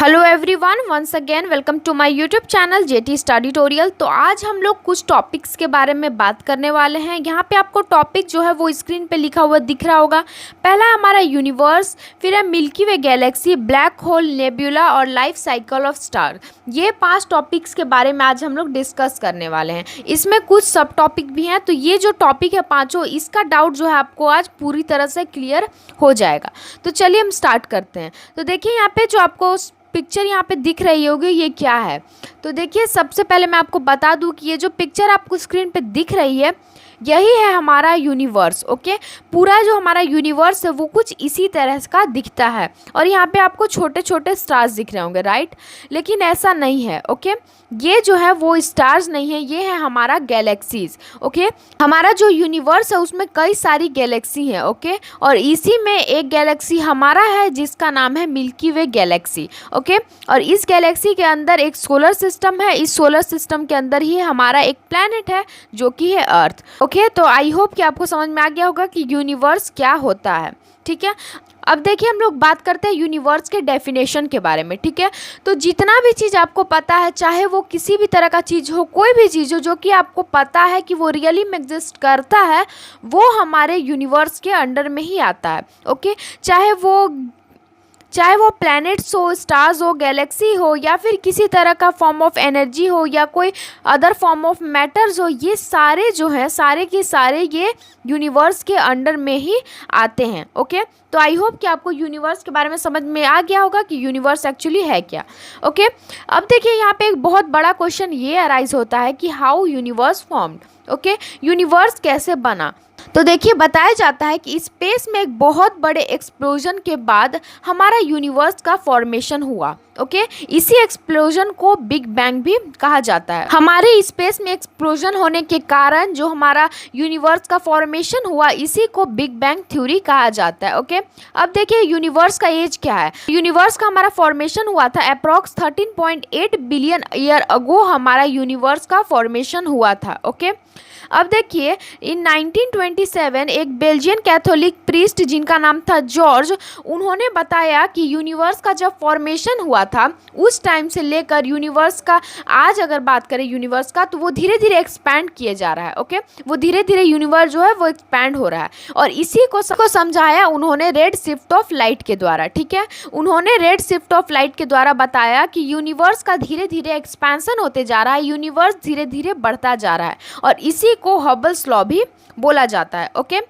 Hello everyone, once again welcome to my YouTube channel JT study tutorial. तो आज हम लोग कुछ टॉपिक्स के बारे में बात करने वाले हैं। यहाँ पे आपको टॉपिक जो है वो स्क्रीन पे लिखा हुआ दिख रहा होगा। पहला हमारा यूनिवर्स, फिर है मिल्की वे गैलेक्सी, ब्लैक होल, नेब्यूला और लाइफ साइकिल ऑफ स्टार। ये 5 टॉपिक्स के बारे में आज हम लोग डिस्कस करने वाले हैं। इसमें कुछ सब टॉपिक भी हैं, तो ये जो टॉपिक है पाँचों, इसका डाउट जो है आपको आज पूरी तरह से क्लियर हो जाएगा। तो चलिए हम स्टार्ट करते हैं। तो देखिए यहाँ पे जो आपको पिक्चर यहाँ पे दिख रही होगी, ये क्या है। तो देखिए सबसे पहले मैं आपको बता दूं कि ये जो पिक्चर आपको स्क्रीन पे दिख रही है, यही है हमारा यूनिवर्स। ओके, पूरा जो हमारा यूनिवर्स है वो कुछ इसी तरह का दिखता है। और यहाँ पे आपको छोटे छोटे स्टार्स दिख रहे होंगे, राइट। लेकिन ऐसा नहीं है। ओके, ये जो है वो स्टार्स नहीं है, ये है हमारा गैलेक्सीज। ओके, हमारा जो यूनिवर्स है उसमें कई सारी गैलेक्सी हैं। ओके, और इसी में एक गैलेक्सी हमारा है जिसका नाम है मिल्की वे गैलेक्सी। ओके, और इस गैलेक्सी के अंदर एक सोलर सिस्टम है। इस सोलर सिस्टम के अंदर ही हमारा एक प्लैनेट है जो कि है अर्थ। ओके, तो आई होप कि आपको समझ में आ गया होगा कि यूनिवर्स क्या होता है। ठीक है, अब देखिए हम लोग बात करते हैं यूनिवर्स के डेफिनेशन के बारे में। ठीक है, तो जितना भी चीज़ आपको पता है, चाहे वो किसी भी तरह का चीज़ हो, कोई भी चीज़ हो जो कि आपको पता है कि वो रियली में एग्जिस्ट करता है, वो हमारे यूनिवर्स के अंडर में ही आता है। ओके, चाहे वो प्लैनेट्स हो, स्टार्स हो, गैलेक्सी हो, या फिर किसी तरह का फॉर्म ऑफ एनर्जी हो, या कोई अदर फॉर्म ऑफ मैटर्स हो, ये सारे जो हैं सारे के सारे ये यूनिवर्स के अंडर में ही आते हैं। ओके, तो आई होप कि आपको यूनिवर्स के बारे में समझ में आ गया होगा कि यूनिवर्स एक्चुअली है क्या। ओके, अब देखिए यहाँ पे एक बहुत बड़ा क्वेश्चन ये अराइज होता है कि how universe formed. Okay, universe कैसे बना। तो देखिए बताया जाता है कि स्पेस में एक बहुत बड़े एक्सप्लोजन के बाद हमारा यूनिवर्स का फॉर्मेशन हुआ। ओके, इसी एक्सप्लोजन को बिग बैंग भी कहा जाता है। हमारे स्पेस में एक्सप्लोजन होने के कारण जो हमारा यूनिवर्स का फॉर्मेशन हुआ, इसी को बिग बैंग थ्योरी कहा जाता है। ओके, अब देखिए यूनिवर्स का एज क्या है। यूनिवर्स का हमारा फॉर्मेशन हुआ था अप्रॉक्स 13.8 बिलियन ईयर अगो हमारा यूनिवर्स का फॉर्मेशन हुआ था। ओके, अब देखिए इन 1927 एक बेल्जियन कैथोलिक प्रीस्ट जिनका नाम था जॉर्ज, उन्होंने बताया कि यूनिवर्स का जब फॉर्मेशन हुआ था उस टाइम से लेकर यूनिवर्स का आज अगर बात करें यूनिवर्स का, तो वो धीरे धीरे एक्सपैंड किए जा रहा है। ओके, वो धीरे धीरे यूनिवर्स जो है वो एक्सपैंड हो रहा है। और इसी को समझाया उन्होंने रेड शिफ्ट ऑफ लाइट के द्वारा। ठीक है, उन्होंने रेड शिफ्ट ऑफ लाइट के द्वारा बताया कि यूनिवर्स का धीरे धीरे एक्सपेंशन होते जा रहा है, यूनिवर्स धीरे धीरे बढ़ता जा रहा है, और इसी को हबल्स लॉ भी बोला जाता है। ओके,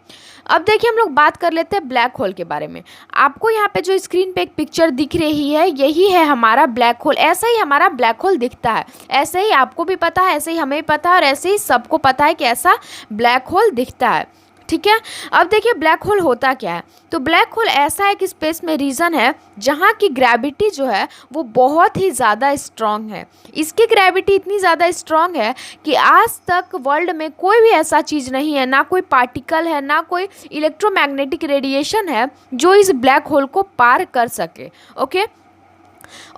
अब देखिए हम लोग बात कर लेते हैं ब्लैक होल के बारे में। आपको यहाँ पे जो स्क्रीन पे एक पिक्चर दिख रही है, यही है हमारा ब्लैक होल। ऐसा ही हमारा ब्लैक होल दिखता है, ऐसे ही आपको भी पता है, ऐसे ही हमें भी पता है, और ऐसे ही सबको पता है कि ऐसा ब्लैक होल दिखता है। ठीक है, अब देखिए ब्लैक होल होता क्या है। तो ब्लैक होल ऐसा है कि स्पेस में रीजन है जहाँ की ग्रेविटी जो है वो बहुत ही ज़्यादा स्ट्रॉन्ग है। इसकी ग्रेविटी इतनी ज़्यादा स्ट्रॉन्ग है कि आज तक वर्ल्ड में कोई भी ऐसा चीज़ नहीं है, ना कोई पार्टिकल है, ना कोई इलेक्ट्रोमैग्नेटिक रेडिएशन है जो इस ब्लैक होल को पार कर सके। ओके,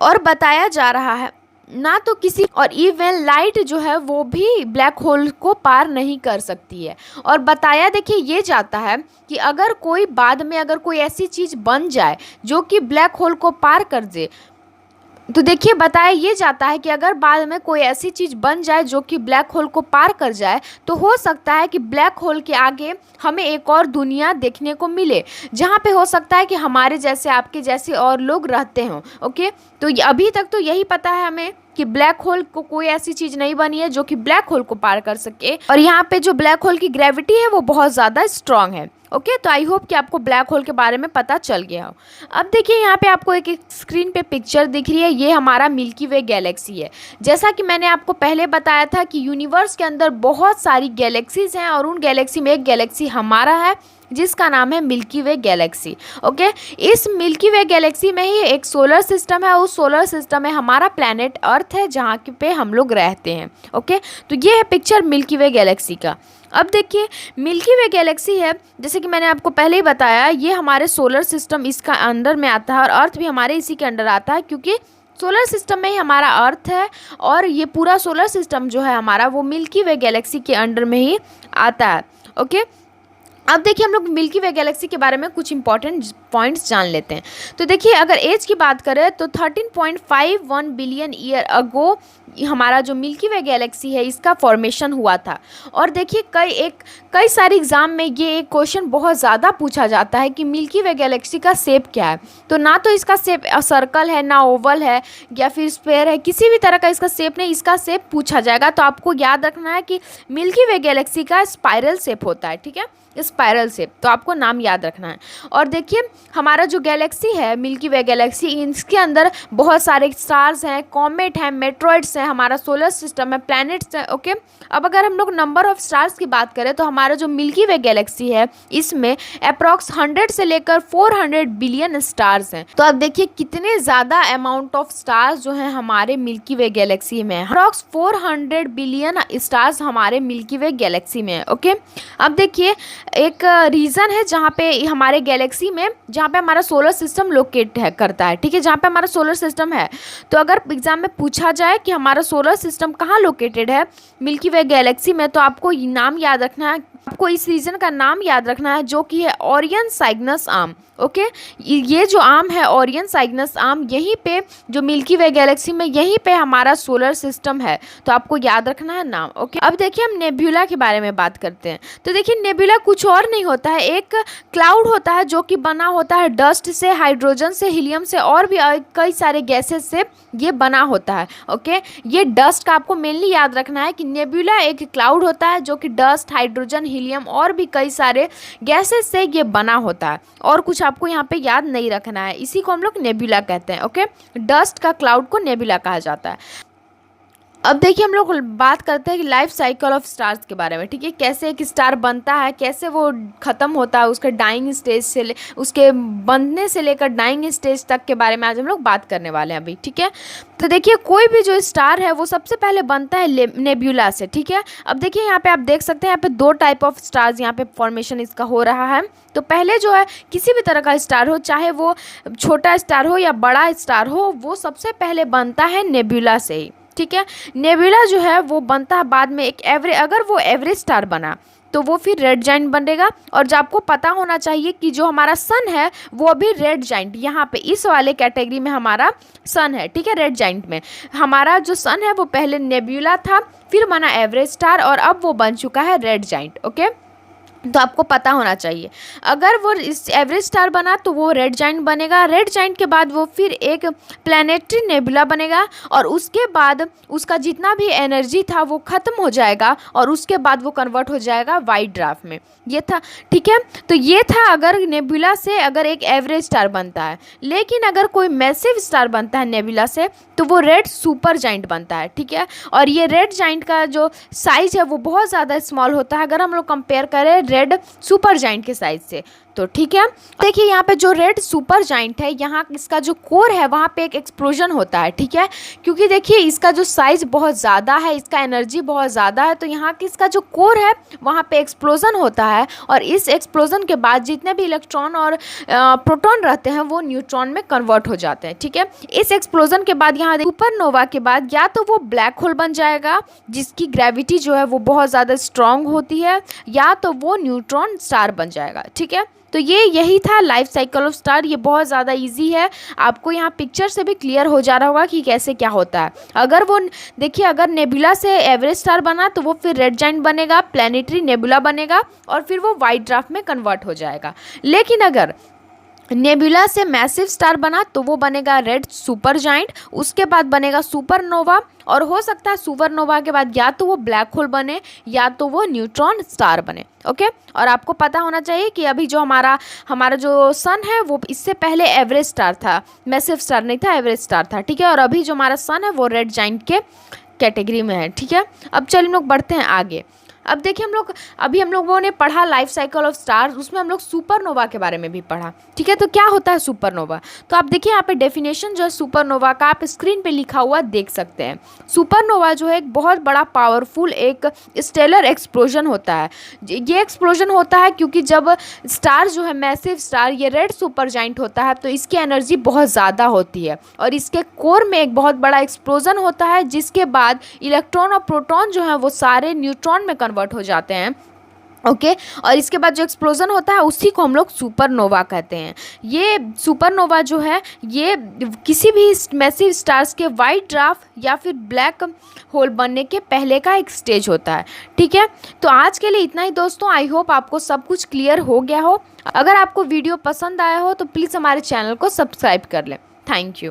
और बताया जा रहा है ना तो किसी और इवन लाइट जो है वो भी ब्लैक होल को पार नहीं कर सकती है। और बताया देखिए ये जाता है कि अगर कोई बाद में अगर कोई ऐसी चीज़ बन जाए जो कि ब्लैक होल को पार कर दे, तो देखिए बताया ये जाता है कि अगर बाद में कोई ऐसी चीज़ बन जाए जो कि ब्लैक होल को पार कर जाए, तो हो सकता है कि ब्लैक होल के आगे हमें एक और दुनिया देखने को मिले, जहाँ पे हो सकता है कि हमारे जैसे आपके जैसे और लोग रहते हों। ओके, तो अभी तक तो यही पता है हमें कि ब्लैक होल को कोई ऐसी चीज़ नहीं बनी है जो कि ब्लैक होल को पार कर सके, और यहाँ पे जो ब्लैक होल की ग्रेविटी है वो बहुत ज़्यादा स्ट्रांग है। ओके, तो आई होप कि आपको ब्लैक होल के बारे में पता चल गया हो। अब देखिए यहाँ पे आपको एक स्क्रीन पे पिक्चर दिख रही है, ये हमारा मिल्की वे गैलेक्सी है। जैसा कि मैंने आपको पहले बताया था कि यूनिवर्स के अंदर बहुत सारी गैलेक्सीज हैं, और उन गैलेक्सी में एक गैलेक्सी हमारा है जिसका नाम है मिल्की वे गैलेक्सी। ओके, इस मिल्की वे गैलेक्सी में ही एक सोलर सिस्टम है, उस सोलर सिस्टम में हमारा प्लैनेट अर्थ है जहाँ पे हम लोग रहते हैं। ओके, तो ये है पिक्चर मिल्की वे गैलेक्सी का। अब देखिए मिल्की वे गैलेक्सी है, जैसे कि मैंने आपको पहले ही बताया, ये हमारे सोलर सिस्टम इसका अंदर में आता है, और अर्थ भी हमारे इसी के अंडर आता है, क्योंकि सोलर सिस्टम में ही हमारा अर्थ है, और ये पूरा सोलर सिस्टम जो है हमारा वो मिल्की वे गैलेक्सी के अंडर में ही आता है। ओके, अब देखिए हम लोग मिल्की वे गैलेक्सी के बारे में कुछ इंपॉर्टेंट पॉइंट्स जान लेते हैं। तो देखिए अगर एज की बात करें तो 13.51 बिलियन ईयर अगो हमारा जो मिल्की वे गैलेक्सी है इसका फॉर्मेशन हुआ था। और देखिए कई सारे एग्ज़ाम में ये एक क्वेश्चन बहुत ज़्यादा पूछा जाता है कि मिल्की वे गैलेक्सी का शेप क्या है। तो ना तो इसका शेप सर्कल है, ना ओवल है या फिर स्क्वायर है, किसी भी तरह का इसका शेप नहीं, इसका शेप पूछा जाएगा। तो आपको याद रखना है कि मिल्की वे गैलेक्सी का स्पाइरल शेप होता है, ठीक है, स्पाइरल शेप। तो आपको नाम याद रखना है। और देखिए हमारा जो गैलेक्सी है मिल्की वे गैलेक्सी, इसके अंदर बहुत सारे स्टार्स हैं, कॉमेट हैं, मेट्रॉइड्स हैं, हमारा सोलर सिस्टम है, प्लैनेट्स हैं। ओके, अब अगर हम लोग नंबर ऑफ स्टार्स की बात करें तो हमारा जो मिल्की वे गैलेक्सी है इसमें अप्रॉक्स 100 से लेकर 400 बिलियन स्टार्स हैं। तो अब देखिए कितने ज़्यादा अमाउंट ऑफ स्टार्स जो हैं हमारे मिल्की वे गैलेक्सी में, अप्रॉक्स 400 बिलियन स्टार्स हमारे मिल्की वे गैलेक्सी में है। ओके, अब देखिए एक रीज़न है जहाँ पे हमारे गैलेक्सी में, जहाँ पे हमारा सोलर सिस्टम लोकेट है करता है, ठीक है, जहाँ पे हमारा सोलर सिस्टम है। तो अगर एग्जाम में पूछा जाए कि हमारा सोलर सिस्टम कहाँ लोकेटेड है मिल्की वे गैलेक्सी में, तो आपको ये नाम याद रखना है, आपको इस रीजन का नाम याद रखना है जो कि है ओरियन साइग्नस आर्म। ओके, ये जो आर्म है ओरियन साइग्नस आर्म, यहीं पे जो मिल्की वे गैलेक्सी में यहीं पे हमारा सोलर सिस्टम है। तो आपको याद रखना है नाम। ओके, अब देखिए हम नेब्यूला के बारे में बात करते हैं। तो देखिए नेब्यूला कुछ और नहीं होता है, एक क्लाउड होता है जो कि बना होता है डस्ट से, हाइड्रोजन से, हीलियम से और भी कई सारे गैसेस से ये बना होता है। ओके, ये डस्ट का आपको मेनली याद रखना है कि नेब्यूला एक क्लाउड होता है जो कि डस्ट, हाइड्रोजन, हीलियम और भी कई सारे गैसेस से ये बना होता है। और कुछ आपको यहाँ पे याद नहीं रखना है, इसी को हम लोग नेब्यूला कहते हैं। ओके, डस्ट का क्लाउड को नेब्यूला कहा जाता है। अब देखिए हम लोग बात करते हैं कि लाइफ साइकिल ऑफ स्टार्स के बारे में, ठीक है, कैसे एक स्टार बनता है, कैसे वो ख़त्म होता है, उसके डाइंग स्टेज से उसके बनने से लेकर डाइंग स्टेज तक के बारे में आज हम लोग बात करने वाले हैं अभी, ठीक है। तो देखिए कोई भी जो स्टार है वो सबसे पहले बनता है नेब्यूला से, ठीक है। अब देखिए यहाँ पे आप देख सकते हैं, यहाँ पे दो टाइप ऑफ स्टार्स यहाँ पे फॉर्मेशन इसका हो रहा है। तो पहले जो है किसी भी तरह का स्टार हो, चाहे वो छोटा स्टार हो या बड़ा स्टार हो, वो सबसे पहले बनता है नेब्यूला से ही, ठीक है। नेबुला जो है वो बनता है बाद में एक अगर वो एवरेज स्टार बना तो वो फिर रेड जाइंट बनेगा। और जो आपको पता होना चाहिए कि जो हमारा सन है वो अभी रेड जाइंट, यहाँ पे इस वाले कैटेगरी में हमारा सन है, ठीक है। रेड जाइंट में हमारा जो सन है वो पहले नेबुला था, फिर बना एवरेज स्टार और अब वो बन चुका है रेड जाइंट। ओके, तो आपको पता होना चाहिए, अगर वो इस एवरेज स्टार बना तो वो रेड जाइंट बनेगा, रेड जाइंट के बाद वो फिर एक प्लैनेटरी नेबुला बनेगा और उसके बाद उसका जितना भी एनर्जी था वो ख़त्म हो जाएगा और उसके बाद वो कन्वर्ट हो जाएगा वाइट ड्वार्फ में। ये था, ठीक है। तो ये था अगर नेबुला से अगर एक एवरेज स्टार बनता है। लेकिन अगर कोई मैसिव स्टार बनता है नेबुला से तो वो रेड सुपर जाइंट बनता है, ठीक है। और ये रेड जाइंट का जो साइज़ है वो बहुत ज़्यादा स्मॉल होता है अगर हम लोग कंपेयर करें रेड सुपर जाइंट के साइज से, तो ठीक है। देखिए यहाँ पे जो रेड सुपर जाइंट है, यहाँ इसका जो कोर है वहाँ पे एक एक्सप्लोजन होता है, ठीक है। क्योंकि देखिए इसका जो साइज़ बहुत ज़्यादा है, इसका एनर्जी बहुत ज़्यादा है, तो यहाँ की इसका जो कोर है वहाँ पे एक्सप्लोजन होता है और इस एक्सप्लोजन के बाद जितने भी इलेक्ट्रॉन और प्रोटॉन रहते हैं वो न्यूट्रॉन में कन्वर्ट हो जाते हैं, ठीक है। इस एक्सप्लोजन के बाद यहाँ सुपरनोवा के बाद या तो वो ब्लैक होल बन जाएगा जिसकी ग्रेविटी जो है वो बहुत ज़्यादा स्ट्रॉन्ग होती है, या तो वो न्यूट्रॉन स्टार बन जाएगा, ठीक है। तो यही था लाइफ साइकिल ऑफ स्टार। ये बहुत ज़्यादा इजी है, आपको यहाँ पिक्चर से भी क्लियर हो जा रहा होगा कि कैसे क्या होता है। अगर वो देखिए अगर नेबुला से एवरेज स्टार बना तो वो फिर रेड जाइंट बनेगा, प्लैनेटरी नेबुला बनेगा और फिर वो वाइट ड्वार्फ में कन्वर्ट हो जाएगा। लेकिन अगर नेबुला से मैसिव स्टार बना तो वो बनेगा रेड सुपर जाइंट, उसके बाद बनेगा सुपरनोवा और हो सकता है सुपरनोवा के बाद या तो वो ब्लैक होल बने या तो वो न्यूट्रॉन स्टार बने। ओके, और आपको पता होना चाहिए कि अभी जो हमारा जो सन है वो इससे पहले एवरेज स्टार था, मैसिव स्टार नहीं था, एवरेज स्टार था, ठीक है। और अभी जो हमारा सन है वो रेड जाइंट के कैटेगरी में है, ठीक है। अब चलिए हम लोग बढ़ते हैं आगे। अब देखिए अभी हम लोगों ने पढ़ा लाइफ साइकिल ऑफ स्टार्स, उसमें हम लोग सुपरनोवा के बारे में भी पढ़ा, ठीक है। तो क्या होता है सुपरनोवा, तो आप देखिए यहाँ पे डेफिनेशन जो है सुपरनोवा का आप स्क्रीन पे लिखा हुआ देख सकते हैं। सुपरनोवा जो है एक बहुत बड़ा पावरफुल एक स्टेलर एक्सप्लोजन होता है। ये एक्सप्लोजन होता है क्योंकि जब स्टार जो है मैसिव स्टार ये रेड सुपर जाइंट होता है तो इसकी एनर्जी बहुत ज़्यादा होती है और इसके कोर में एक बहुत बड़ा एक्सप्लोजन होता है जिसके बाद इलेक्ट्रॉन और प्रोटॉन जो है वो सारे न्यूट्रॉन में कन्वर्ट हो जाते हैं ओके और इसके बाद जो एक्सप्लोजन होता है उसी को हम लोग सुपरनोवा कहते हैं। ये सुपरनोवा जो है ये किसी भी मैसिव स्टार्स के वाइट ड्वार्फ या फिर ब्लैक होल बनने के पहले का एक स्टेज होता है। ठीक है, तो आज के लिए इतना ही दोस्तों। आई होप आपको सब कुछ क्लियर हो गया हो। अगर आपको वीडियो पसंद आया हो तो प्लीज़ हमारे चैनल को सब्सक्राइब कर लें। Thank you.